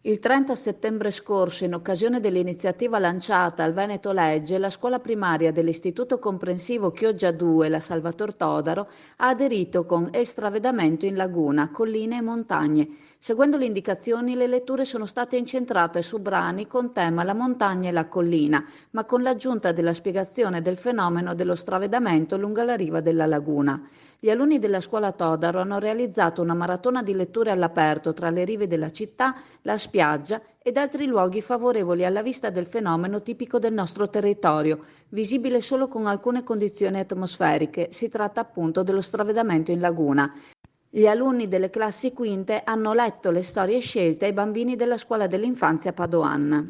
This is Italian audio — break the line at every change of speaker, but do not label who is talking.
Il 30 settembre scorso, in occasione dell'iniziativa lanciata al Veneto Legge, la scuola primaria dell'Istituto Comprensivo Chioggia 2, la Salvator Todaro, ha aderito con Estravedamento in Laguna, colline e montagne. Seguendo le indicazioni, le letture sono state incentrate su brani con tema la montagna e la collina, ma con l'aggiunta della spiegazione del fenomeno dello stravedamento lungo la riva della laguna. Gli alunni della scuola Todaro hanno realizzato una maratona di letture all'aperto tra le rive della città, la spiaggia ed altri luoghi favorevoli alla vista del fenomeno tipico del nostro territorio, visibile solo con alcune condizioni atmosferiche. Si tratta appunto dello stravedamento in laguna. Gli alunni delle classi quinte hanno letto le storie scelte ai bambini della scuola dell'infanzia Padoan.